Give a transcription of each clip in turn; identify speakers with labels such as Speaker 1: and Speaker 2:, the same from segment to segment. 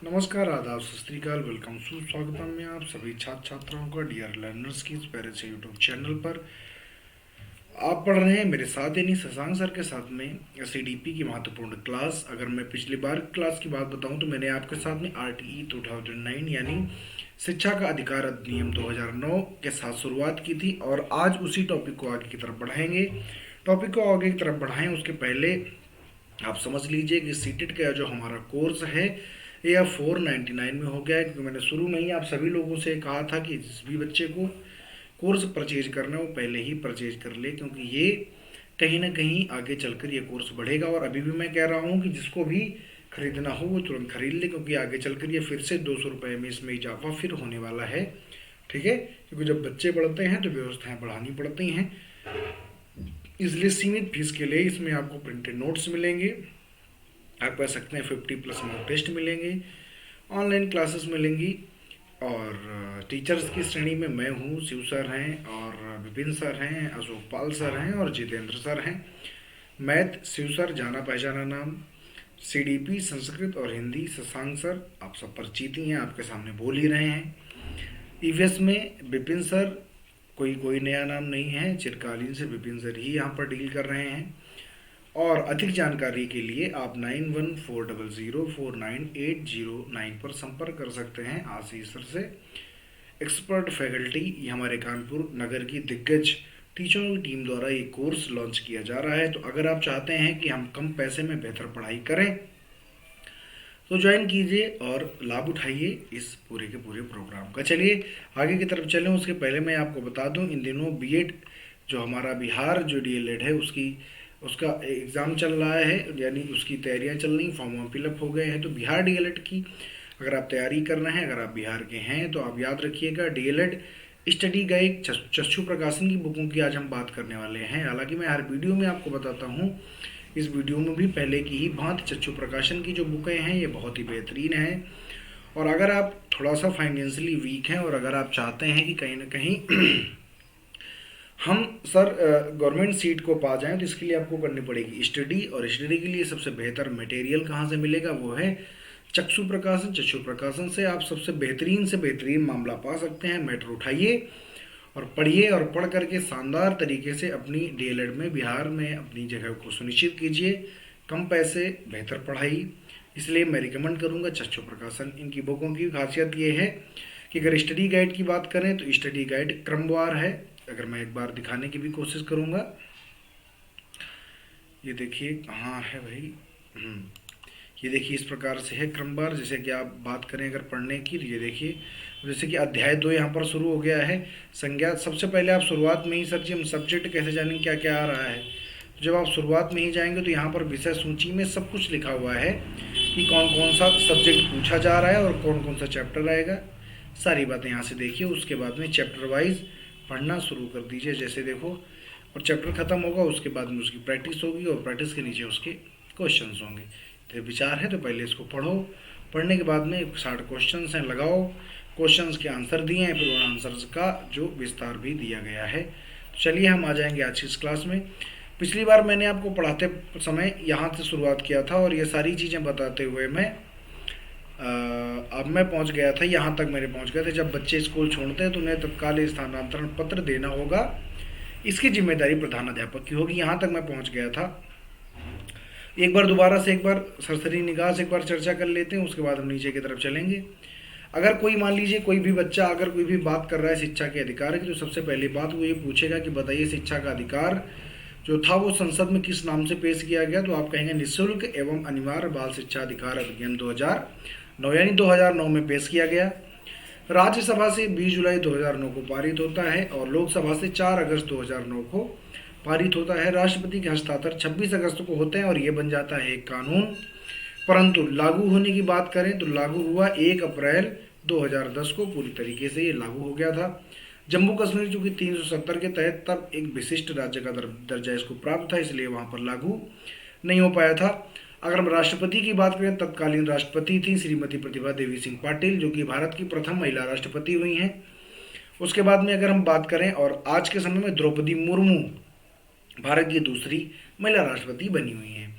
Speaker 1: नमस्कार, आदाब, सत श्री अकाल, वेलकम, सुस्वागतम है आप सभी छात्र छात्राओं का डियर लर्नर्स की इस प्यारे से यूट्यूब चैनल पर। आप पढ़ रहे हैं मेरे साथ यानी शशांक सर के साथ में एसईडीपी की महत्वपूर्ण क्लास। अगर मैं पिछली बार क्लास की बात बताऊं तो मैंने आपके साथ में आरटीई 2009 यानी शिक्षा का अधिकार अधिनियम 2009 के साथ शुरुआत की थी और आज उसी टॉपिक को आगे की तरफ बढ़ाएंगे। टॉपिक को आगे की तरफ बढ़ाएं उसके पहले आप समझ लीजिए कि सीटेट का जो हमारा कोर्स है यह 499 में हो गया है, क्योंकि मैंने शुरू में ही आप सभी लोगों से कहा था कि जिस भी बच्चे को कोर्स परचेज करना है वो पहले ही परचेज कर ले, क्योंकि ये कहीं ना कहीं आगे चलकर ये कोर्स बढ़ेगा। और अभी भी मैं कह रहा हूँ कि जिसको भी खरीदना हो वो तुरंत खरीद ले, क्योंकि आगे चलकर ये फिर से 200 रुपये में इसमें इजाफा फिर होने वाला है। ठीक है, क्योंकि जब बच्चे बढ़ते हैं तो व्यवस्थाएं बढ़ानी पड़ती हैं, इसलिए सीमित फीस के लिए इसमें आपको प्रिंटेड नोट्स मिलेंगे, आप कह सकते हैं 50+ मॉक टेस्ट मिलेंगे, ऑनलाइन क्लासेस मिलेंगी। और टीचर्स की श्रेणी में मैं हूँ, शिव सर हैं और विपिन सर हैं, अशोक पाल सर हैं और जितेंद्र सर हैं। मैथ शिव सर, जाना पहचाना नाम। सीडीपी संस्कृत और हिंदी शशांक सर, आप सब परिचित ही हैं, आपके सामने बोल ही रहे हैं। ईवीएस में विपिन सर, कोई नया नाम नहीं है, चिरकालीन से विपिन सर ही यहाँ पर डील कर रहे हैं। और अधिक जानकारी के लिए आप 9140049809 पर संपर्क कर सकते हैं आशीष सर से। एक्सपर्ट फैकल्टी, ये हमारे कानपुर नगर की दिग्गज टीचरों की टीम द्वारा ये कोर्स लॉन्च किया जा रहा है। तो अगर आप चाहते हैं कि हम कम पैसे में बेहतर पढ़ाई करें तो ज्वाइन कीजिए और लाभ उठाइए इस पूरे के पूरे प्रोग्राम का। चलिए आगे की तरफ चलें, उसके पहले मैं आपको बता दूं इन दिनों बीएड जो हमारा बिहार जो डीएलएड है उसका एग्ज़ाम चल रहा है, यानी उसकी तैयारियां चल रही, फॉर्म फिलअप हो गए हैं। तो बिहार डीएलएड की अगर आप तैयारी कर रहे हैं, अगर आप बिहार के हैं तो आप याद रखिएगा डीएलएड स्टडी गाइड चक्षु प्रकाशन की बुकों की आज हम बात करने वाले हैं। हालांकि मैं हर वीडियो में आपको बताता हूँ, इस वीडियो में भी पहले की ही भांति चक्षु प्रकाशन की जो बुकें हैं ये बहुत ही बेहतरीन हैं। और अगर आप थोड़ा सा फाइनेंशियली वीक हैं और अगर आप चाहते हैं कि कहीं ना कहीं हम सर गवर्नमेंट सीट को पा जाएं, तो इसके लिए आपको करनी पड़ेगी स्टडी। और स्टडी के लिए सबसे बेहतर मटेरियल कहाँ से मिलेगा, वो है चक्षु प्रकाशन। चक्षु प्रकाशन से आप सबसे बेहतरीन मामला पा सकते हैं। मैटर उठाइए और पढ़िए और पढ़ करके शानदार तरीके से अपनी डीएलएड में बिहार में अपनी जगह को सुनिश्चित कीजिए। कम पैसे बेहतर पढ़ाई, इसलिए मैं रिकमेंड करूँगा चक्षु प्रकाशन। इनकी बुकों की खासियत ये है कि अगर स्टडी गाइड की बात करें तो स्टडी गाइड क्रमवार है। अगर मैं एक बार दिखाने की भी कोशिश करूँगा, ये देखिए कहाँ है भाई, ये देखिए इस प्रकार से है क्रमवार। जैसे कि आप बात करें अगर पढ़ने की तो ये देखिए, जैसे कि अध्याय 2 यहाँ पर शुरू हो गया है, संज्ञा। सबसे पहले आप शुरुआत में ही सर जी हम सब्जेक्ट कैसे जानेंगे क्या क्या आ रहा है, तो जब आप शुरुआत में ही जाएंगे तो यहाँ पर विषय सूची में सब कुछ लिखा हुआ है कि कौन कौन सा सब्जेक्ट पूछा जा रहा है और कौन कौन सा चैप्टर आएगा, सारी बातें यहाँ से देखिए। उसके बाद में चैप्टर वाइज पढ़ना शुरू कर दीजिए, जैसे देखो, और चैप्टर ख़त्म होगा उसके बाद में उसकी प्रैक्टिस होगी और प्रैक्टिस के नीचे उसके क्वेश्चंस होंगे। तो विचार है तो पहले इसको पढ़ो, पढ़ने के बाद में 60 क्वेश्चंस हैं, लगाओ, क्वेश्चंस के आंसर दिए हैं, फिर उन आंसर्स का जो विस्तार भी दिया गया है। तो चलिए हम आ जाएंगे आज की इस क्लास में। पिछली बार मैंने आपको पढ़ाते समय यहाँ से शुरुआत किया था और ये सारी चीज़ें बताते हुए मैं अब मैं पहुँच गया था, यहाँ तक मेरे पहुँच गए थे। जब बच्चे स्कूल छोड़ते हैं तो उन्हें तत्काल स्थानांतरण पत्र देना होगा, इसकी जिम्मेदारी प्रधान अध्यापक की होगी। यहाँ तक मैं पहुँच गया था। एक बार दोबारा से एक बार सरसरी निगाह से एक बार चर्चा कर लेते हैं, उसके बाद हम नीचे की तरफ चलेंगे। अगर कोई मान लीजिए कोई भी बच्चा अगर कोई भी बात कर रहा है शिक्षा के अधिकार की, तो सबसे पहली बात वो ये पूछेगा कि बताइए शिक्षा का अधिकार जो था वो संसद में किस नाम से पेश किया गया। तो आप कहेंगे निःशुल्क एवं अनिवार्य बाल शिक्षा अधिकार अधिनियम 2009 यानी 2009 में पेश किया गया। राज्यसभा से 20 जुलाई 2009 को पारित होता है और लोकसभा से 4 अगस्त 2009 को पारित होता है। राष्ट्रपति के हस्ताक्षर 26 अगस्त को होते हैं और ये बन जाता है एक कानून। परंतु लागू होने की बात करें तो लागू हुआ 1 अप्रैल 2010 को, पूरी तरीके से ये लागू हो गया था। जम्मू कश्मीर जो कि 370 के तहत तब एक विशिष्ट राज्य का दर्जा इसको प्राप्त था, इसलिए वहाँ पर लागू नहीं हो पाया था। अगर हम राष्ट्रपति की बात करें, तत्कालीन राष्ट्रपति थी श्रीमती प्रतिभा देवी सिंह पाटिल, जो कि भारत की प्रथम महिला राष्ट्रपति हुई हैं। उसके बाद में अगर हम बात करें, और आज के समय में द्रौपदी मुर्मू भारत की दूसरी महिला राष्ट्रपति बनी हुई हैं।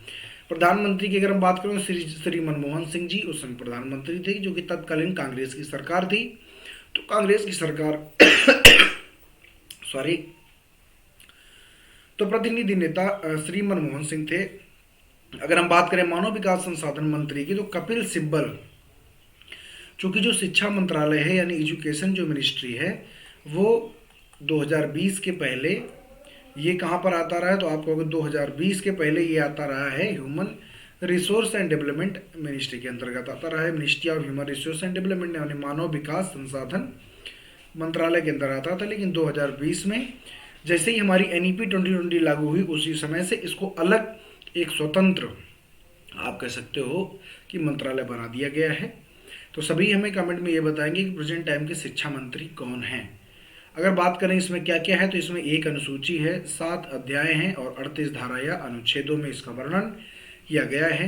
Speaker 1: प्रधानमंत्री की अगर हम बात करें, श्री मनमोहन सिंह जी उस समय प्रधानमंत्री थे, जो कि तत्कालीन कांग्रेस की सरकार थी। तो कांग्रेस की सरकार सॉरी, तो प्रतिनिधि नेता श्री मनमोहन सिंह थे। अगर हम बात करें मानव विकास संसाधन मंत्री की, तो कपिल सिब्बल, चूंकि जो शिक्षा मंत्रालय है यानी एजुकेशन जो मिनिस्ट्री है वो 2020 के पहले ये कहाँ पर आता रहा है, तो आप कहोगे 2020 के पहले ये आता रहा है human resource and development ministry के अंतर्गत आता रहा है। Ministry of human resource and development यानी मानव विकास संसाधन मंत्रालय के अंदर आता था। लेकिन 2020 में जैसे ही हमारी NEP 2020 लागू हुई, उसी समय से इसको अलग एक स्वतंत्र आप कह सकते हो कि मंत्रालय बना दिया गया है। तो सभी हमें कमेंट में ये बताएंगे कि प्रेजेंट टाइम के शिक्षा मंत्री कौन हैं। अगर बात करें इसमें क्या क्या है, तो इसमें एक अनुसूची है, 7 अध्याय हैं और 38 धारा या अनुच्छेदों में इसका वर्णन किया गया है।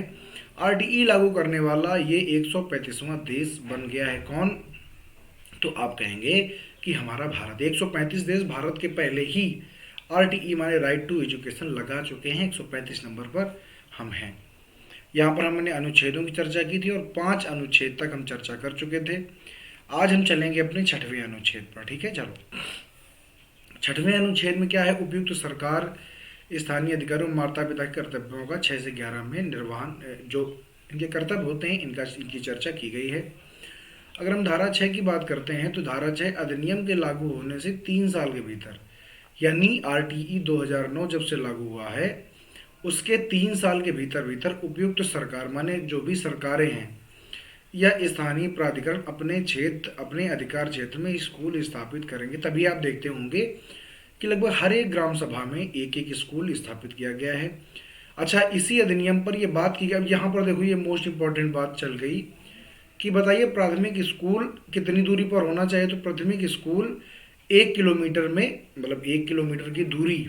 Speaker 1: RTE लागू करने वाला ये 135वां देश बन गया है। कौन? तो आप कहेंगे कि हमारा भारत। 135 देश भारत के पहले ही RTE माने राइट टू एजुकेशन लगा चुके हैं। 135 नंबर पर हम हैं। यहाँ पर हमने अनुच्छेदों की चर्चा की थी और 5 अनुच्छेद तक हम चर्चा कर चुके थे। आज हम चलेंगे अपने 6वें अनुच्छेद पर। ठीक है, चलो। 6वें अनुच्छेद में क्या है? उपयुक्त सरकार स्थानीय अधिकारियों माता पिता के कर्तव्यों का 6 से 11 में निर्वहन, जो इनके कर्तव्य होते हैं इनकी चर्चा की गई है। अगर हम धारा 6 की बात करते हैं, तो धारा 6 अधिनियम के लागू होने से 3 साल के भीतर, यानी RTE 2009 जब से लागू हुआ है उसके 3 साल के भीतर उपयुक्त सरकार माने जो भी सरकारें हैं या स्थानीय प्राधिकरण अपने अधिकार क्षेत्र में स्कूल स्थापित करेंगे। तभी आप देखते होंगे कि लगभग हर एक ग्राम सभा में एक एक स्कूल स्थापित किया गया है। अच्छा, इसी अधिनियम पर यह बात की गई। अब यहाँ पर देखो, ये मोस्ट इंपॉर्टेंट बात चल गई कि बताइए प्राथमिक स्कूल कितनी दूरी पर होना चाहिए। तो प्राथमिक स्कूल 1 किलोमीटर में, मतलब 1 किलोमीटर की दूरी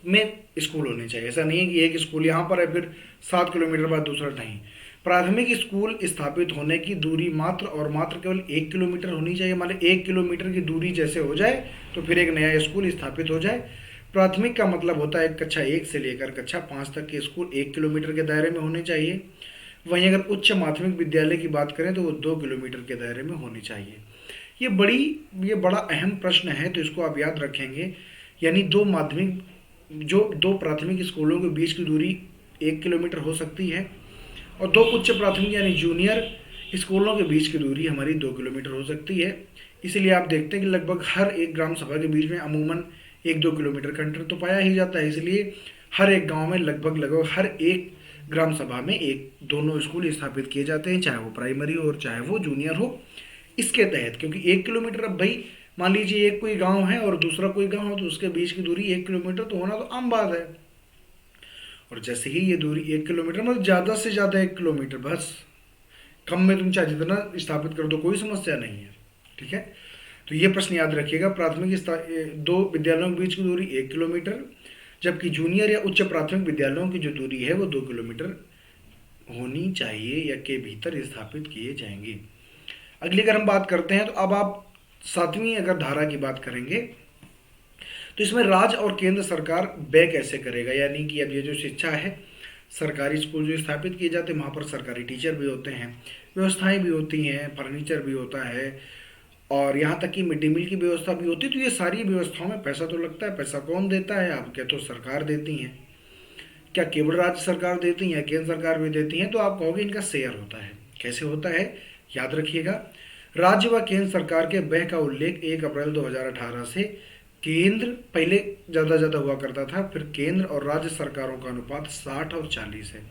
Speaker 1: में स्कूल होने चाहिए। ऐसा नहीं है कि एक स्कूल यहाँ पर है फिर 7 किलोमीटर बाद दूसरा, नहीं। प्राथमिक स्कूल स्थापित होने की दूरी मात्र और मात्र केवल 1 किलोमीटर होनी चाहिए। मतलब 1 किलोमीटर की दूरी जैसे हो जाए तो फिर एक नया स्कूल स्थापित हो जाए। प्राथमिक का मतलब होता है कक्षा 1 से लेकर कक्षा 5 तक के स्कूल 1 किलोमीटर के दायरे में होने चाहिए। वहीं अगर उच्च माध्यमिक विद्यालय की बात करें तो वो 2 किलोमीटर के दायरे में होनी चाहिए। ये बड़ा अहम प्रश्न है, तो इसको आप याद रखेंगे। यानी दो प्राथमिक स्कूलों के बीच की दूरी 1 किलोमीटर हो सकती है और 2 उच्च प्राथमिक यानी जूनियर स्कूलों के बीच की दूरी हमारी 2 किलोमीटर हो सकती है। इसलिए आप देखते हैं कि लगभग हर एक ग्राम सभा के बीच में अमूमन 1-2 किलोमीटर का अंतर तो पाया ही जाता है। इसलिए हर एक गांव में लगभग हर एक ग्राम सभा में दोनों स्कूल स्थापित किए जाते हैं, चाहे वो प्राइमरी हो और चाहे वो जूनियर हो। इसके तहत, क्योंकि 1 किलोमीटर, अब भाई मान लीजिए एक कोई गांव है और दूसरा कोई गांव हो, तो उसके बीच की दूरी 1 किलोमीटर तो होना तो आम बात है। और जैसे ही ये दूरी 1 किलोमीटर, मतलब ज़्यादा से ज़्यादा 1 किलोमीटर, बस कम में तुम चाहे जितना स्थापित कर दो, कोई समस्या नहीं है। ठीक है, तो ये प्रश्न याद रखिएगा। प्राथमिक 2 विद्यालयों के बीच की दूरी 1 किलोमीटर, जबकि जूनियर या उच्च प्राथमिक विद्यालयों की जो दूरी है वो 2 किलोमीटर होनी चाहिए या के भीतर स्थापित किए जाएंगे। अगली अगर हम बात करते हैं, तो अब आप 7वीं अगर धारा की बात करेंगे, तो इसमें राज्य और केंद्र सरकार व्यय कैसे करेगा। यानी कि अब ये जो शिक्षा है, सरकारी स्कूल जो स्थापित किए जाते हैं वहाँ पर सरकारी टीचर भी होते हैं, व्यवस्थाएं भी होती हैं, फर्नीचर भी होता है और यहाँ तक कि मिड डे मील की व्यवस्था भी होती है। तो ये सारी व्यवस्थाओं में पैसा तो लगता है। पैसा कौन देता है? आप कहते हो सरकार देती हैं। क्या केवल राज्य सरकार देती है या केंद्र सरकार भी देती है? तो आप कहोगे इनका शेयर होता है। कैसे होता है, याद रखिएगा। राज्य व केंद्र सरकार के व्यय का उल्लेख 1 अप्रैल 2018 से केंद्र, पहले ज़्यादा हुआ करता था, फिर केंद्र और राज्य सरकारों का अनुपात 60 और 40 है।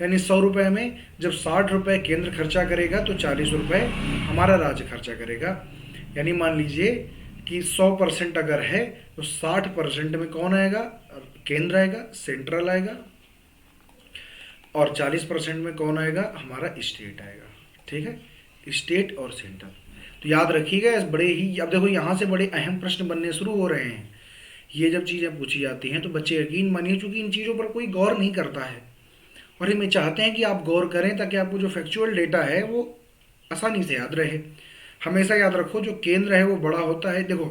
Speaker 1: यानी 100 रुपये में जब 60 रुपये केंद्र खर्चा करेगा तो 40 रुपये हमारा राज्य खर्चा करेगा। यानी मान लीजिए कि 100% अगर है तो 60% में कौन आएगा? केंद्र आएगा, सेंट्रल आएगा, और 40% में कौन आएगा? हमारा स्टेट आएगा। ठीक है, स्टेट और सेंट्रल। तो याद रखिएगा, इस बड़े ही, अब देखो यहाँ से बड़े अहम प्रश्न बनने शुरू हो रहे हैं। ये जब चीज़ें पूछी जाती हैं तो बच्चे यकीन मानिए, चूंकि इन चीज़ों पर कोई गौर नहीं करता है और ये चाहते हैं कि आप गौर करें ताकि आपको जो फैक्चुअल डेटा है वो आसानी से याद रहे। हमेशा याद रखो, जो केंद्र है वो बड़ा होता है। देखो,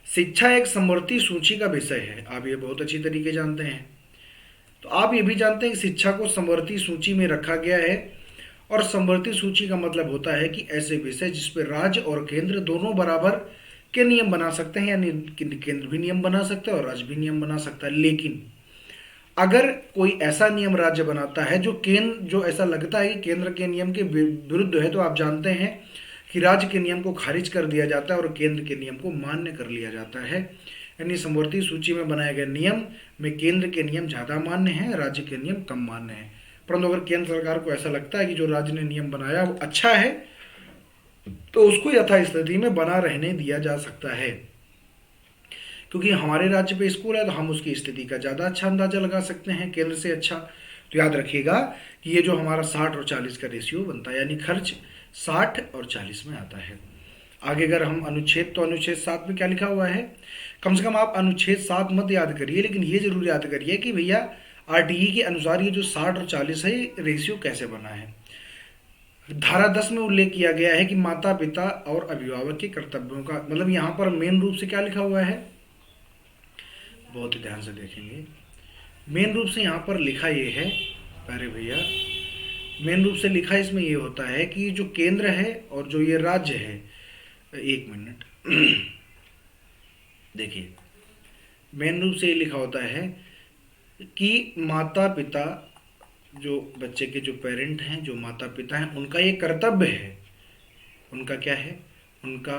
Speaker 1: शिक्षा एक समवर्ती सूची का विषय है, आप ये बहुत अच्छी तरीके जानते हैं। तो आप ये भी जानते हैं कि शिक्षा को समवर्ती सूची में रखा गया है, और समवर्ती सूची का मतलब होता है कि ऐसे विषय जिस पर राज्य और केंद्र दोनों बराबर के नियम बना सकते हैं, यानी केंद्र भी नियम बना सकता है और राज्य भी नियम बना सकता है। लेकिन अगर कोई ऐसा नियम राज्य बनाता है जो ऐसा लगता है कि केंद्र के नियम के विरुद्ध है, तो आप जानते हैं कि राज्य के नियम को खारिज कर दिया जाता है और केंद्र के नियम को मान्य कर लिया जाता है। यानी समवर्ती सूची में बनाए गए नियम में केंद्र के नियम ज़्यादा मान्य हैं, राज्य के नियम कम मान्य हैं। परंतु अगर केंद्र सरकार को ऐसा लगता है कि जो राज्य ने नियम बनाया वो अच्छा है, तो उसको यथास्थिति में बना रहने दिया जा सकता है। क्योंकि हमारे राज्य पे स्कूल है तो हम उसकी स्थिति का ज़्यादा अच्छा अंदाजा लगा सकते हैं, केंद्र से अच्छा। तो याद रखिएगा कि ये जो हमारा 60 और 40 का रेशियो बनता है, यानी खर्च 60 और 40 में आता है। आगे अगर हम अनुच्छेद, तो अनुच्छेद 7 में क्या लिखा हुआ है, कम से कम आप अनुच्छेद 7 मत याद करिए, लेकिन ये जरूर याद करिए कि भैया आरटीई के अनुसार ये जो 60 और 40 है, रेशियो कैसे बना है। धारा 10 में उल्लेख किया गया है कि माता पिता और अभिभावक के कर्तव्यों का, मतलब यहाँ पर मेन रूप से क्या लिखा हुआ है, बहुत ही ध्यान से देखेंगे। मेन रूप से यहाँ पर लिखा ये है, अरे भैया मेन रूप से लिखा इसमें ये होता है कि जो केंद्र है और जो ये राज्य है, एक मिनट देखिए, मेन रूप से ये लिखा होता है कि माता पिता, जो बच्चे के जो पेरेंट हैं, जो माता पिता हैं, उनका ये कर्तव्य है, उनका क्या है, उनका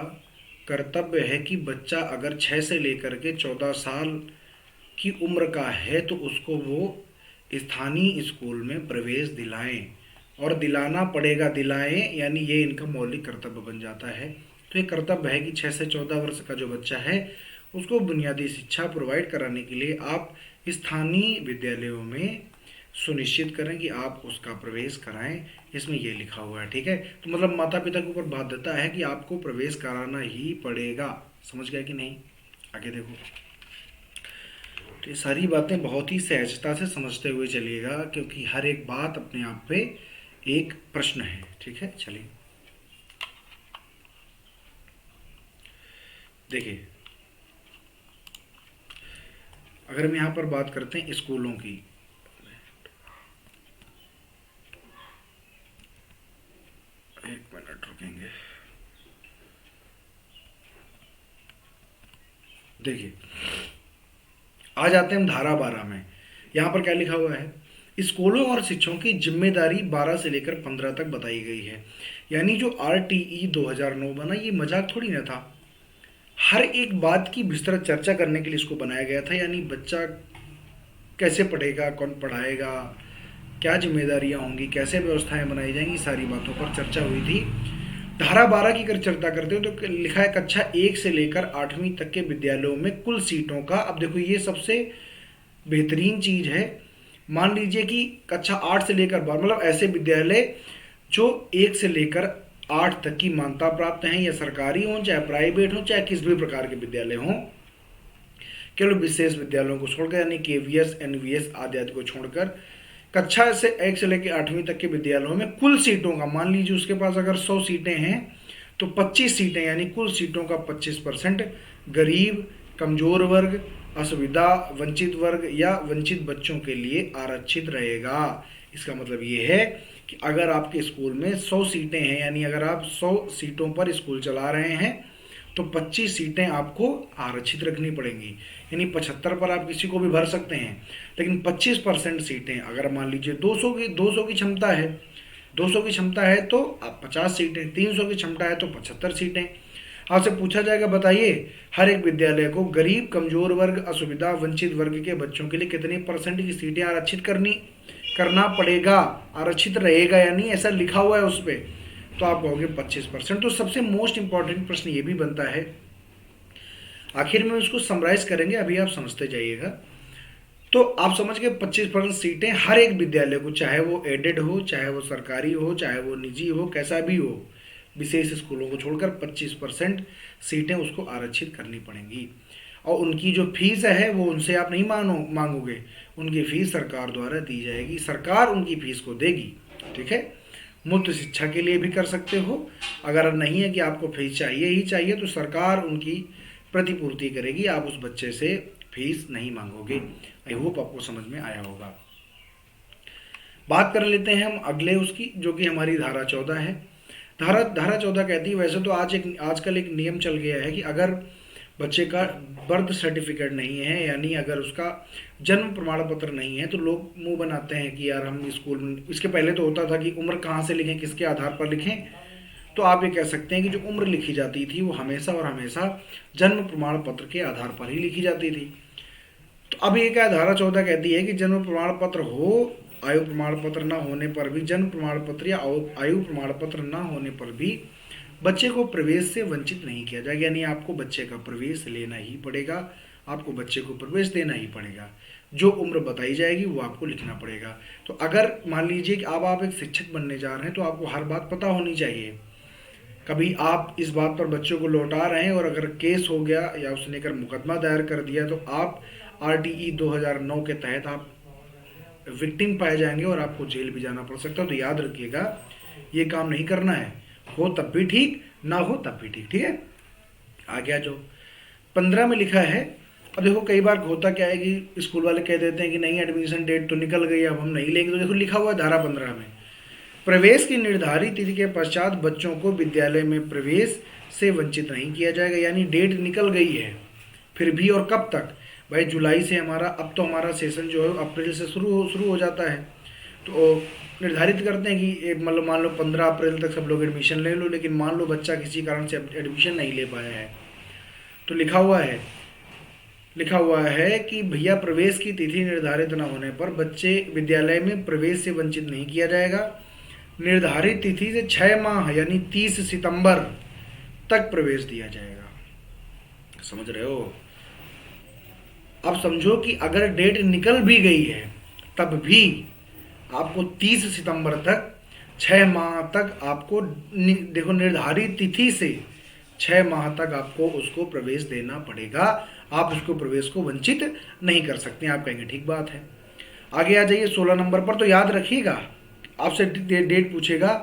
Speaker 1: कर्तव्य है कि बच्चा अगर 6 से लेकर के 14 साल की उम्र का है तो उसको वो स्थानीय स्कूल में प्रवेश दिलाएं, और दिलाना पड़ेगा, दिलाएं, यानी ये इनका मौलिक कर्तव्य बन जाता है। तो ये कर्तव्य है कि 6 से 14 वर्ष का जो बच्चा है उसको बुनियादी शिक्षा प्रोवाइड कराने के लिए आप स्थानीय विद्यालयों में सुनिश्चित करें कि आप उसका प्रवेश कराएं, इसमें ये लिखा हुआ है। ठीक है, तो मतलब माता पिता के ऊपर बाध्यता है कि आपको प्रवेश कराना ही पड़ेगा। समझ गया कि नहीं? आगे देखो, तो ये सारी बातें बहुत ही सहजता से समझते हुए चलिएगा, क्योंकि हर एक बात अपने आप पे एक प्रश्न है। ठीक है, चलिए देखिए, अगर हम यहाँ पर बात करते हैं स्कूलों की, एक मिनट रुकेंगे, देखिए आ जाते हैं हम धारा 12 में। यहाँ पर क्या लिखा हुआ है, स्कूलों और शिक्षकों की जिम्मेदारी 12 से लेकर 15 तक बताई गई है। यानी जो आरटीई 2009 बना, ये मजाक थोड़ी ना था, हर एक बात की विस्तृत चर्चा करने के लिए इसको बनाया गया था। यानी बच्चा कैसे पढ़ेगा, कौन पढ़ाएगा, क्या जिम्मेदारियां होंगी, कैसे व्यवस्थाएं बनाई जाएंगी, सारी बातों पर चर्चा हुई थी। धारा 12 की अगर चर्चा करते हो तो लिखा है कक्षा 1 से लेकर 8वीं तक के विद्यालयों में कुल सीटों का, अब देखो ये सबसे बेहतरीन चीज है। मान लीजिए कि कक्षा 8 से लेकर 12, मतलब ऐसे विद्यालय जो 1 से लेकर 8 तक की मान्यता प्राप्त हैं, या सरकारी हों चाहे प्राइवेट हों चाहे किसी भी प्रकार के विद्यालय हों, केवल विशेष विद्यालयों को छोड़कर, यानी केवीएस, एनवीएस आदि आदि को छोड़कर, कक्षा से 1 से लेकर 8वीं तक के विद्यालयों में कुल सीटों का, मान लीजिए उसके पास अगर 100 सीटें हैं तो 25 सीटें, यानी कुल सीटों का 25% गरीब, कमजोर वर्ग, असुविधा, वंचित वर्ग या वंचित बच्चों के लिए आरक्षित रहेगा। इसका मतलब ये है कि अगर आपके स्कूल में 100 सीटें हैं, यानी अगर आप 100 सीटों पर स्कूल चला रहे हैं तो 25 सीटें आपको आरक्षित रखनी पड़ेंगी। यानी 75 पर आप किसी को भी भर सकते हैं, लेकिन 25% सीटें, अगर मान लीजिए 200 की क्षमता है, 200 की क्षमता है तो आप 50 सीटें, 300 की क्षमता है तो 75 सीटें। आपसे पूछा जाएगा, बताइए हर एक विद्यालय को गरीब, कमजोर वर्ग, असुविधा, वंचित वर्ग के बच्चों के लिए कितने % की सीटें आरक्षित करना पड़ेगा, आरक्षित रहेगा, यानी ऐसा लिखा हुआ है उस पर, तो आप कहोगे 25%। तो सबसे मोस्ट इंपॉर्टेंट प्रश्न ये भी बनता है, आखिर में उसको समराइज करेंगे, अभी आप समझते जाइएगा। तो आप समझ गए 25% सीटें हर एक विद्यालय को, चाहे वो एडेड हो, चाहे वो सरकारी हो, चाहे वो निजी हो, कैसा भी हो, विशेष स्कूलों को छोड़कर 25% सीटें उसको आरक्षित करनी पड़ेंगी। और उनकी जो फीस है वो उनसे आप नहीं मांगोगे, उनकी फीस सरकार द्वारा दी जाएगी, सरकार उनकी फीस को देगी। ठीक है, मुफ्त शिक्षा के लिए भी कर सकते हो, अगर नहीं है कि आपको फीस चाहिए ही चाहिए तो सरकार उनकी प्रतिपूर्ति करेगी, आप उस बच्चे से फीस नहीं मांगोगे। आई होप आपको समझ में आया होगा। बात कर लेते हैं हम अगले उसकी, जो कि हमारी धारा 14 है। धारा 14 कहती है, वैसे तो आजकल एक नियम चल गया है कि अगर बच्चे का बर्थ सर्टिफिकेट नहीं है, यानी अगर उसका जन्म प्रमाण पत्र नहीं है, तो लोग मुंह बनाते हैं कि यार हम स्कूल में, इसके पहले तो होता था कि उम्र कहाँ से लिखें, किसके आधार पर लिखें। तो आप ये कह सकते हैं कि जो उम्र लिखी जाती थी वो हमेशा और हमेशा जन्म प्रमाण पत्र के आधार पर ही लिखी जाती थी। तो अब ये क्या धारा 14 कहती है कि जन्म प्रमाण पत्र हो, आयु प्रमाण पत्र ना होने पर भी, जन्म प्रमाण पत्र या आयु प्रमाण पत्र ना होने पर भी बच्चे को प्रवेश से वंचित नहीं किया जाएगा। यानी आपको बच्चे का प्रवेश लेना ही पड़ेगा, आपको बच्चे को प्रवेश देना ही पड़ेगा। जो उम्र बताई जाएगी वो आपको लिखना पड़ेगा। तो अगर मान लीजिए कि अब आप एक शिक्षक बनने जा रहे हैं, तो आपको हर बात पता होनी चाहिए। कभी आप इस बात पर बच्चों को लौटा रहे हैं और अगर केस हो गया या उसने कर मुकदमा दायर कर दिया, तो आप RTE 2009 के तहत आप विक्टिम पाए जाएंगे और आपको जेल भी जाना पड़ सकता है। तो याद रखिएगा, ये काम नहीं करना है। हो तब भी ठीक, ना हो तब भी ठीक। ठीक है, आ गया जो 15 में लिखा है। अब देखो कई बार होता क्या है कि स्कूल वाले कह देते हैं कि नहीं, एडमिशन डेट तो निकल गई, अब हम नहीं लेंगे। तो देखो लिखा हुआ है धारा 15 में, प्रवेश की निर्धारित तिथि के पश्चात बच्चों को विद्यालय में प्रवेश से वंचित नहीं किया जाएगा। यानी डेट निकल गई है फिर भी, और कब तक भाई, जुलाई से हमारा, अब तो हमारा सेशन जो है अप्रैल से शुरू हो जाता है। तो निर्धारित करते हैं कि मतलब मान लो 15 अप्रैल तक सब लोग एडमिशन ले लो, लेकिन मान लो बच्चा किसी कारण से एडमिशन नहीं ले पाया है, तो लिखा हुआ है कि भैया प्रवेश की तिथि निर्धारित न होने पर बच्चे विद्यालय में प्रवेश से वंचित नहीं किया जाएगा। निर्धारित तिथि से 6 माह यानी 30 सितंबर तक प्रवेश दिया जाएगा। समझ रहे हो? अब समझो कि अगर डेट निकल भी गई है तब भी आपको 30 सितंबर तक, 6 माह तक आपको, देखो निर्धारित तिथि से 6 माह तक आपको उसको प्रवेश देना पड़ेगा। आप उसको प्रवेश को वंचित नहीं कर सकते। आप कहेंगे ठीक बात है। आगे आ जाइए 16 नंबर पर। तो याद रखिएगा, आपसे डेट पूछेगा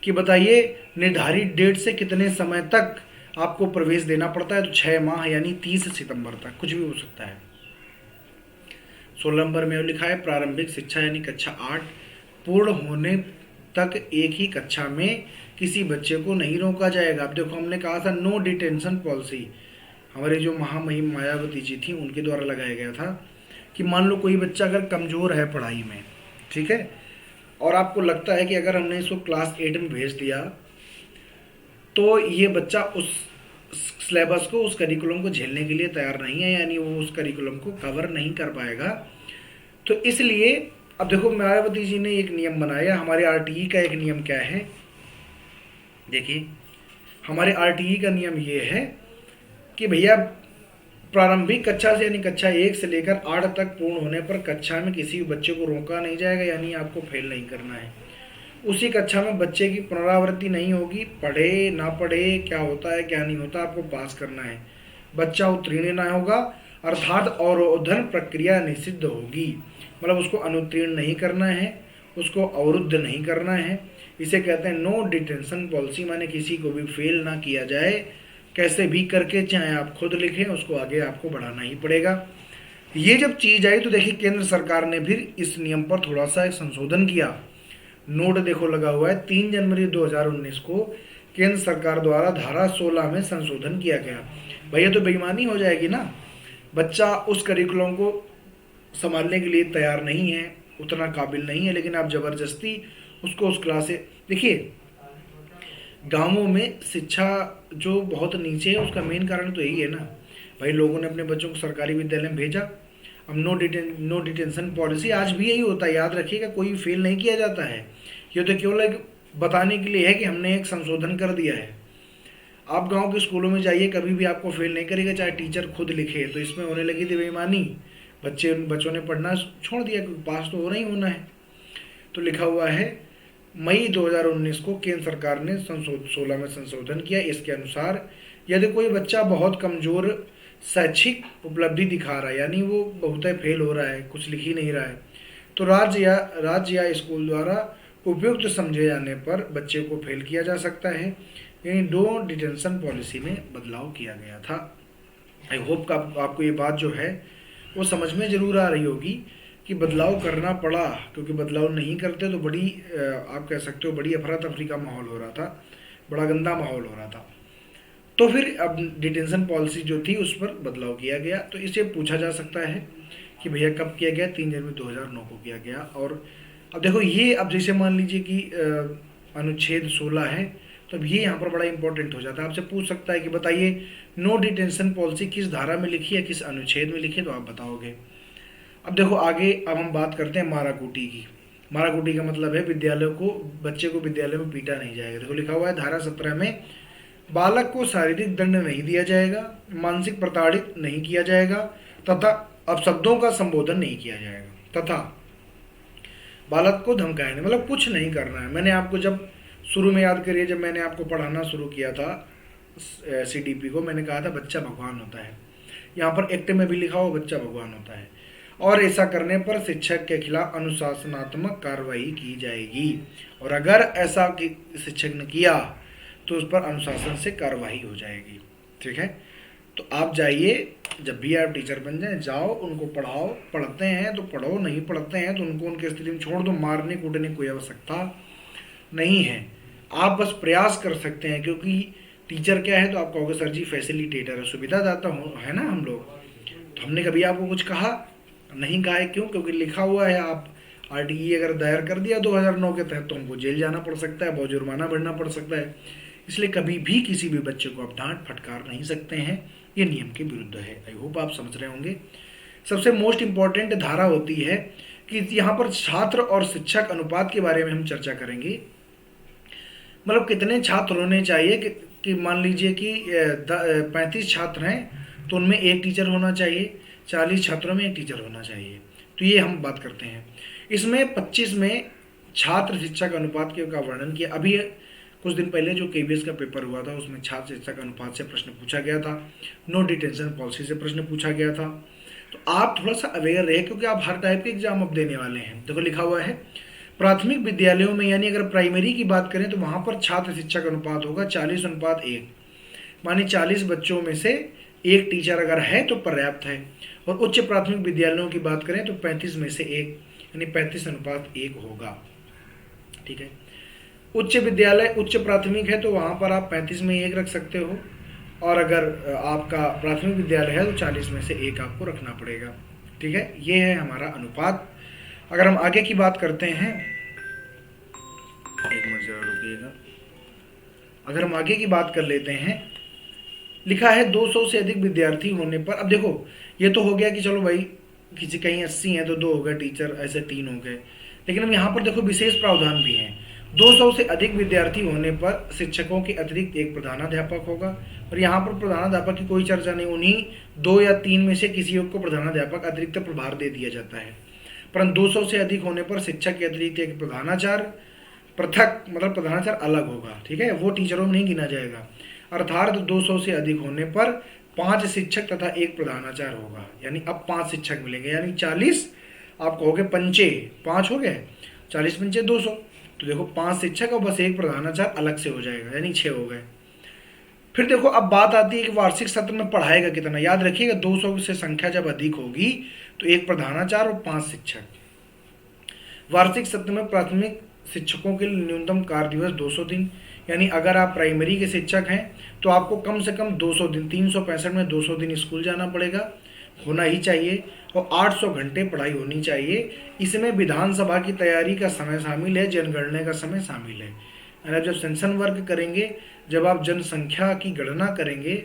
Speaker 1: कि बताइए निर्धारित डेट से कितने समय तक आपको प्रवेश देना पड़ता है। तो 6 माह यानी 30 सितंबर तक, कुछ भी हो सकता है। 16 नंबर में लिखा है प्रारंभिक शिक्षा यानी कक्षा 8 पूर्ण होने तक एक ही कक्षा में किसी बच्चे को नहीं रोका जाएगा। अब देखो हमने कहा था नो डिटेंशन पॉलिसी, हमारे जो महामहिम मायावती जी थी उनके द्वारा लगाया गया था कि मान लो कोई बच्चा अगर कमज़ोर है पढ़ाई में, ठीक है, और आपको लगता है कि अगर हमने इसको क्लास 8 में भेज दिया तो ये बच्चा उस सिलेबस को, उस करिकुलम को झेलने के लिए तैयार नहीं है, यानी वो उस करिकुलम को कवर नहीं कर पाएगा। तो इसलिए अब देखो मायावती जी ने एक नियम बनाया। हमारे RTE का एक नियम क्या है, देखिए हमारे RTE का नियम ये है कि भैया प्रारंभिक कक्षा से यानी कक्षा 1 से लेकर 8 तक पूर्ण होने पर कक्षा में किसी भी बच्चे को रोका नहीं जाएगा, यानी आपको फेल नहीं करना है। उसी कक्षा में बच्चे की पुनरावृत्ति नहीं होगी, पढ़े ना पढ़े, क्या होता है क्या नहीं होता, आपको पास करना है। बच्चा उत्तीर्ण ना होगा, अर्थात अवरोधन प्रक्रिया निषिद्ध होगी, मतलब उसको अनुत्तीर्ण नहीं करना है, उसको अवरुद्ध नहीं करना है। इसे कहते हैं नो डिटेंशन पॉलिसी, माने किसी को भी फेल ना किया जाए, कैसे भी करके, चाहे आप खुद लिखें, उसको आगे आपको बढ़ाना ही पड़ेगा। ये जब चीज़ आई तो देखिए केंद्र सरकार ने फिर इस नियम पर थोड़ा सा संशोधन किया। नोट देखो लगा हुआ है, 3 जनवरी 2019 को केंद्र सरकार द्वारा धारा 16 में संशोधन किया गया। भैया तो बेईमानी हो जाएगी ना, बच्चा उस करिकुलम को संभालने के लिए तैयार नहीं है, उतना काबिल नहीं है, लेकिन आप ज़बरदस्ती उसको उस क्लास से, देखिए गांवों में शिक्षा जो बहुत नीचे है उसका मेन कारण तो यही है ना भाई, लोगों ने अपने बच्चों को सरकारी विद्यालय में भेजा। अब नो डिटेंशन पॉलिसी आज भी यही होता है, याद रखिएगा, कोई फेल नहीं किया जाता है। ये तो केवल एक बताने के लिए है कि हमने एक संशोधन कर दिया है। आप गांव के स्कूलों में जाइए, कभी भी आपको फेल नहीं करेगा, चाहे टीचर खुद लिखे। तो इसमें होने लगी थी बेईमानी, बच्चों ने पढ़ना छोड़ दिया क्योंकि पास तो होना ही होना है। तो लिखा हुआ है मई 2019 को केंद्र सरकार ने 16 में संशोधन किया। इसके अनुसार यदि कोई बच्चा बहुत कमज़ोर शैक्षिक उपलब्धि दिखा रहा है, यानी वो बहुत फेल हो रहा है, कुछ लिख ही नहीं रहा है, तो राज्य या स्कूल द्वारा उपयुक्त समझे जाने पर बच्चे को फेल किया जा सकता है। यानी नो डिटेंशन पॉलिसी में बदलाव किया गया था। आई होप का आपको ये बात जो है वो समझ में ज़रूर आ रही होगी कि बदलाव करना पड़ा, क्योंकि बदलाव नहीं करते तो बड़ी आप कह सकते हो बड़ी अफरा तफरी का माहौल हो रहा था, बड़ा गंदा माहौल हो रहा था। तो फिर अब डिटेंशन पॉलिसी जो थी उस पर बदलाव किया गया। तो इसे पूछा जा सकता है कि भैया कब किया गया, 3 जनवरी 2009 को किया गया। और अब देखो ये, अब जैसे मान लीजिए कि अनुच्छेद 16 है, तो अब ये यहाँ पर बड़ा इंपॉर्टेंट हो जाता है। आपसे पूछ सकता है कि बताइए नो डिटेंशन पॉलिसी किस धारा में लिखी है, किस अनुच्छेद में लिखी है, तो आप बताओगे। अब देखो आगे, अब हम बात करते हैं माराकूटी की। माराकूटी का मतलब है विद्यालय को, बच्चे को विद्यालय में पीटा नहीं जाएगा। देखो लिखा हुआ है धारा 17 में, बालक को शारीरिक दंड नहीं दिया जाएगा, मानसिक प्रताड़ित नहीं किया जाएगा, तथा अपशब्दों का संबोधन नहीं किया जाएगा, तथा बालक को धमकाएंगे, मतलब कुछ नहीं करना है। मैंने आपको जब शुरू में याद करिए, जब मैंने आपको पढ़ाना शुरू किया था CDP को, मैंने कहा था बच्चा भगवान होता है। यहाँ पर एक्ट में भी लिखा हो बच्चा भगवान होता है, और ऐसा करने पर शिक्षक के खिलाफ अनुशासनात्मक कार्रवाई की जाएगी, और अगर ऐसा शिक्षक ने किया तो उस पर अनुशासन से कार्रवाई हो जाएगी। ठीक है, तो आप जाइए, जब भी आप टीचर बन जाए, जाओ उनको पढ़ाओ, पढ़ते हैं तो पढ़ो, नहीं पढ़ते हैं तो उनको उनकी स्थिति में छोड़ दो। मारने कूटने की कोई आवश्यकता नहीं है, आप बस प्रयास कर सकते हैं। क्योंकि टीचर क्या है, तो आप कहोगे सर जी फैसिलिटेटर है, सुविधादाता है ना हम लोग। तो हमने कभी आपको कुछ कहा नहीं, कहा है क्यों? क्योंकि लिखा हुआ है। आप RTE अगर दायर कर दिया 2009 के तहत तो हमको जेल जाना पड़ सकता है, बहुत जुर्माना भरना पड़ सकता है। इसलिए कभी भी किसी भी बच्चे को आप डांट फटकार नहीं सकते हैं, ये नियम के विरुद्ध है। आई होप आप समझ रहे होंगे। सबसे मोस्ट इंपॉर्टेंट धारा होती है कि यहाँ पर छात्र और शिक्षक अनुपात के बारे में हम चर्चा करेंगे। मतलब कितने छात्र होने चाहिए कि मान लीजिए कि 35 छात्र हैं तो उनमें एक टीचर होना चाहिए, 40 छात्रों में एक टीचर होना चाहिए। तो ये हम बात करते हैं। इसमें 25 में छात्र शिक्षक अनुपात का वर्णन किया। अभी कुछ दिन पहले जो KBS का पेपर हुआ था उसमें छात्र शिक्षक अनुपात से प्रश्न पूछा गया था, नो डिटेंशन पॉलिसी से प्रश्न पूछा गया था। तो आप थोड़ा सा अवेयर रहे, क्योंकि आप हर टाइप के एग्जाम अब देने वाले हैं। देखो लिखा हुआ है प्राथमिक विद्यालयों में, यानी अगर प्राइमरी की बात करें तो वहाँ पर छात्र शिक्षक अनुपात होगा 40:1। मानी 40 बच्चों में से एक टीचर अगर है तो पर्याप्त है। और उच्च प्राथमिक विद्यालयों की बात करें तो 35 में से 1, यानी 35:1 होगा। ठीक है, उच्च विद्यालय उच्च प्राथमिक है तो वहाँ पर आप 35 में 1 रख सकते हो, और अगर आपका प्राथमिक विद्यालय है तो 40 में से 1 आपको रखना पड़ेगा। ठीक है, ये है हमारा अनुपात। अगर हम आगे की बात करते हैं, एक मिनट जरा रुकिएगा, अगर हम आगे की बात कर लेते हैं, लिखा है 200 से अधिक विद्यार्थी होने पर। अब देखो ये तो हो गया कि चलो भाई किसी कहीं 80 हैं तो 2 हो गए टीचर, ऐसे 3 हो गए। लेकिन अब यहाँ पर देखो विशेष प्रावधान भी हैं। 200 से अधिक विद्यार्थी होने पर शिक्षकों के अतिरिक्त एक प्रधानाध्यापक होगा। और यहाँ पर प्रधानाध्यापक की कोई चर्चा नहीं, उन्हीं 2 या 3 में से किसी एक को प्रधानाध्यापक अतिरिक्त प्रभार दे दिया जाता है। परंतु 200 से अधिक होने पर शिक्षक के अतिरिक्त एक प्रधानाचार्य पृथक, मतलब प्रधानाचार्य अलग होगा। ठीक है, वो टीचरों में नहीं गिना जाएगा। अर्थात 200 से अधिक होने पर 5 शिक्षक तथा एक प्रधानाचार्य होगा, यानी अब 5 शिक्षक मिलेंगे, यानी 40 आप कहोगे पंचे 5 हो गए, 40 पंचे 200। तो देखो 5 शिक्षक और बस एक प्रधानाचार्य अलग से हो जाएगा, यानी 6 हो गए। फिर देखो अब बात आती है कि वार्षिक सत्र में पढ़ाएगा कितना। याद रखिएगा 200 से संख्या जब अधिक होगी तो एक प्रधानाचार्य और 5 शिक्षक। वार्षिक सत्र में प्राथमिक शिक्षकों के लिए न्यूनतम कार्य दिवस 200 दिन, यानी अगर आप प्राइमरी के शिक्षक हैं तो आपको कम से कम 200 दिन, 365 में 200 दिन स्कूल जाना पड़ेगा, होना ही चाहिए। और 800 घंटे पढ़ाई होनी चाहिए। इसमें विधानसभा की तैयारी का समय शामिल है, जनगणना का समय शामिल है। और जब सेंसन वर्क करेंगे, जब आप जनसंख्या की गणना करेंगे,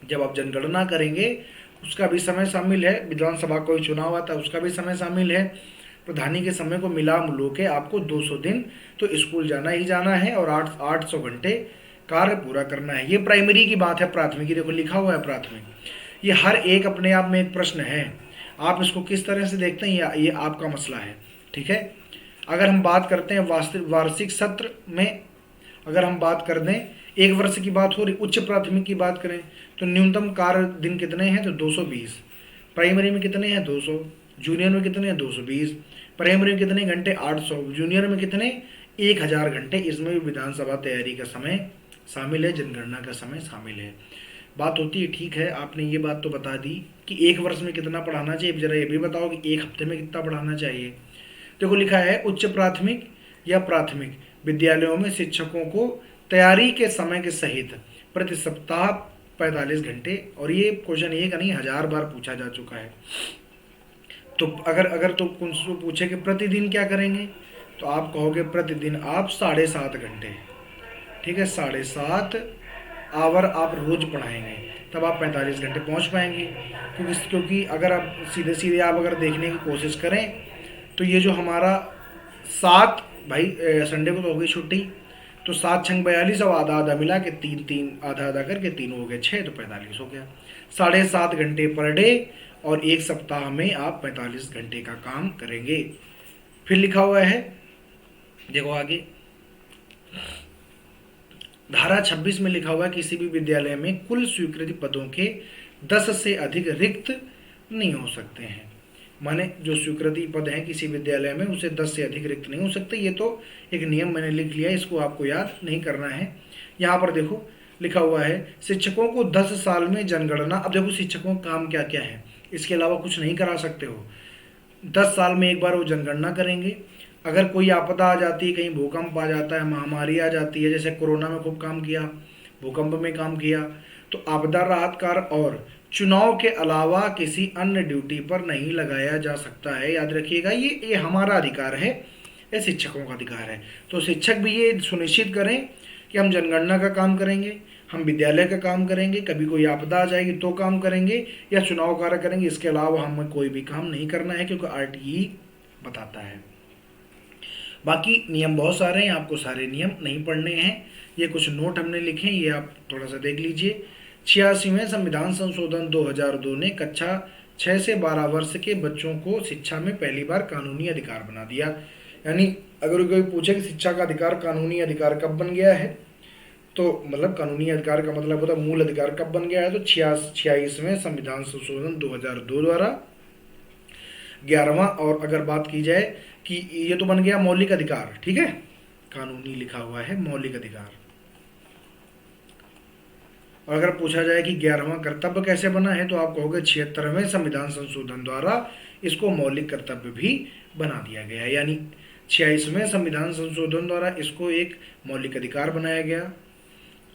Speaker 1: जब आप जनगणना करेंगे उसका भी समय शामिल है। विधानसभा कोई चुनाव आता है उसका भी समय शामिल है। प्रधानी के समय को मिला मिलो के आपको 200 दिन तो स्कूल जाना ही जाना है और 800 घंटे कार्य पूरा करना है। ये प्राइमरी की बात है। प्राथमिक देखो लिखा हुआ है प्राथमिक, ये हर एक अपने आप में एक प्रश्न है। आप इसको किस तरह से देखते हैं ये आपका मसला है। ठीक है, अगर हम बात करते हैं वार्षिक सत्र में, अगर हम बात कर दें 1 वर्ष की बात हो रही, उच्च प्राथमिक की बात करें तो न्यूनतम कार्य दिन कितने हैं तो 220। प्राइमरी में कितने हैं 200, जूनियर में कितने हैं 220, प्राइमरी में कितने घंटे 800, जूनियर में कितने 1000 घंटे। इसमें भी विधानसभा तैयारी का समय शामिल है, जनगणना का समय शामिल है। बात होती है, ठीक है आपने ये बात तो बता दी कि एक वर्ष में कितना पढ़ाना चाहिए, जरा ये भी बताओ कि एक हफ्ते में कितना पढ़ाना चाहिए। देखो लिखा है उच्च प्राथमिक या प्राथमिक विद्यालयों में शिक्षकों को तैयारी के समय के सहित प्रति सप्ताह 45 घंटे, और ये क्वेश्चन एक नहीं 1000 बार पूछा जा चुका है। तो अगर अगर तो उनसे पूछे कि प्रतिदिन क्या करेंगे, तो आप कहोगे प्रतिदिन आप 7.5 घंटे, ठीक है 7.5 आवर आप रोज पढ़ाएंगे, तब आप 45 घंटे पहुंच पाएंगे। क्योंकि अगर आप सीधे सीधे आप अगर देखने की कोशिश करें तो ये जो हमारा 7 भाई संडे को तो हो गई छुट्टी, तो 7 छंग 42 और आधा आधा मिला के 3 आधा आधा करके 3 हो गए 6, तो 45 हो गया। 7.5 घंटे पर डे, और एक सप्ताह में आप 45 घंटे का काम करेंगे। फिर लिखा हुआ है देखो आगे, धारा 26 में लिखा हुआ है किसी भी विद्यालय में कुल स्वीकृति पदों के 10 से अधिक रिक्त नहीं हो सकते हैं। माने जो स्वीकृति पद हैं किसी विद्यालय में उसे 10 से अधिक रिक्त नहीं हो सकते। ये तो एक नियम मैंने लिख लिया, इसको आपको याद नहीं करना है। यहाँ पर देखो लिखा हुआ है शिक्षकों को 10 साल में जनगणना। अब देखो शिक्षकों का काम क्या क्या है, इसके अलावा कुछ नहीं करा सकते हो। 10 साल में एक बार वो जनगणना करेंगे। अगर कोई आपदा आ जाती है, कहीं भूकंप आ जाता है, महामारी आ जाती है, जैसे कोरोना में खूब काम किया, भूकंप में काम किया, तो आपदा राहत कार्य और चुनाव के अलावा किसी अन्य ड्यूटी पर नहीं लगाया जा सकता है। याद रखिएगा ये हमारा अधिकार है, ये शिक्षकों का अधिकार है। तो शिक्षक भी ये सुनिश्चित करें कि हम जनगणना का काम करेंगे, हम विद्यालय का काम करेंगे, कभी कोई आपदा आ जाएगी तो काम करेंगे, या चुनाव कार्य करेंगे, इसके अलावा हमें कोई भी काम नहीं करना है, क्योंकि RTE बताता है। बाकी नियम बहुत सारे हैं, आपको सारे नियम नहीं पढ़ने हैं। ये कुछ नोट हमने लिखे हैं, ये आप थोड़ा सा देख लीजिए। 86वें संविधान संशोधन 2002 ने कक्षा 6 से 12 वर्ष के बच्चों को शिक्षा में पहली बार कानूनी अधिकार बना दिया। यानी अगर कोई पूछे कि शिक्षा का अधिकार कानूनी अधिकार कब बन गया है, तो मतलब कानूनी अधिकार का मतलब होता है मूल अधिकार कब बन गया है, तो 86वें संविधान संशोधन 2002 द्वारा। 11वां, और अगर बात की जाए कि ये तो बन गया मौलिक अधिकार, ठीक है, कानूनी लिखा हुआ है मौलिक अधिकार। और अगर पूछा जाए कि 11वां कर्तव्य कैसे बना है, तो आप कहोगे 76वें संविधान संशोधन द्वारा इसको मौलिक कर्तव्य भी बना दिया गया। यानी 86वें संविधान संशोधन द्वारा इसको एक मौलिक अधिकार बनाया गया,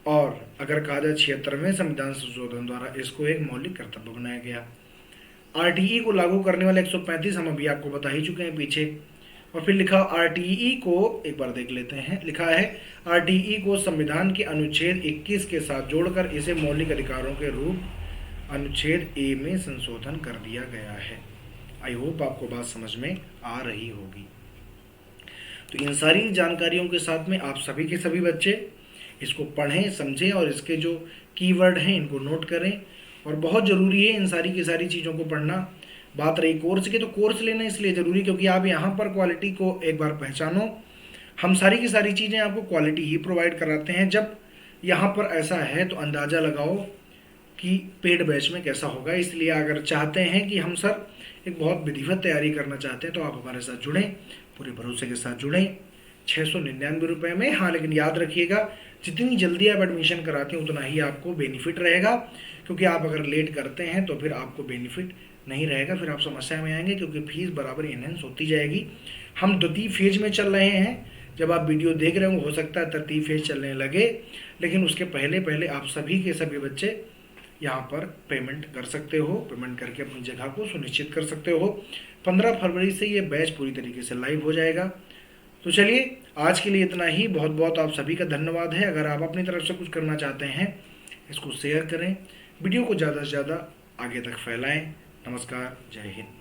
Speaker 1: और अगर कहा जाए 76वें संविधान संशोधन द्वारा इसको एक मौलिक कर्तव्य बनाया गया। RTE को लागू करने वाले 135 हम अभी आपको बता ही चुके हैं पीछे। और फिर लिखा RTE को एक बार देख लेते हैं। लिखा है RTE को संविधान के अनुच्छेद 21 के साथ जोड़कर इसे मौलिक अधिकारों के रूप अनुच्छेद A में संशोधन कर दिया गया है। आई होप आपको बात समझ में आ रही होगी। तो इन सारी जानकारियों के साथ में आप सभी के सभी बच्चे इसको पढ़ें, समझें, और इसके जो कीवर्ड हैं इनको नोट करें। और बहुत ज़रूरी है इन सारी की सारी चीज़ों को पढ़ना। बात रही कोर्स की, तो कोर्स लेना इसलिए ज़रूरी क्योंकि आप यहाँ पर क्वालिटी को एक बार पहचानो। हम सारी की सारी चीज़ें आपको क्वालिटी ही प्रोवाइड कराते हैं। जब यहाँ पर ऐसा है तो अंदाज़ा लगाओ कि पेड बैच में कैसा होगा। इसलिए अगर चाहते हैं कि हम सर एक बहुत विधिवत तैयारी करना चाहते हैं, तो आप हमारे साथ जुड़ें, पूरे भरोसे के साथ जुड़ें। 699 रुपये में। हाँ, लेकिन याद रखिएगा जितनी जल्दी आप एडमिशन कराते हैं उतना ही आपको बेनिफिट रहेगा, क्योंकि आप अगर लेट करते हैं तो फिर आपको बेनिफिट नहीं रहेगा, फिर आप समस्या में आएंगे, क्योंकि फीस बराबर इनहेंस होती जाएगी। हम द्वितीय फेज में चल रहे हैं। जब आप वीडियो देख रहे हो सकता है तृतीय फेज चलने लगे, लेकिन उसके पहले पहले आप सभी के सभी बच्चे यहाँ पर पेमेंट कर सकते हो। पेमेंट करके अपनी जगह को सुनिश्चित कर सकते हो। 15 फरवरी से ये बैच पूरी तरीके से लाइव हो जाएगा। तो चलिए आज के लिए इतना ही। बहुत बहुत आप सभी का धन्यवाद है। अगर आप अपनी तरफ से कुछ करना चाहते हैं इसको शेयर करें, वीडियो को ज़्यादा से ज़्यादा आगे तक फैलाएं। नमस्कार, जय हिंद।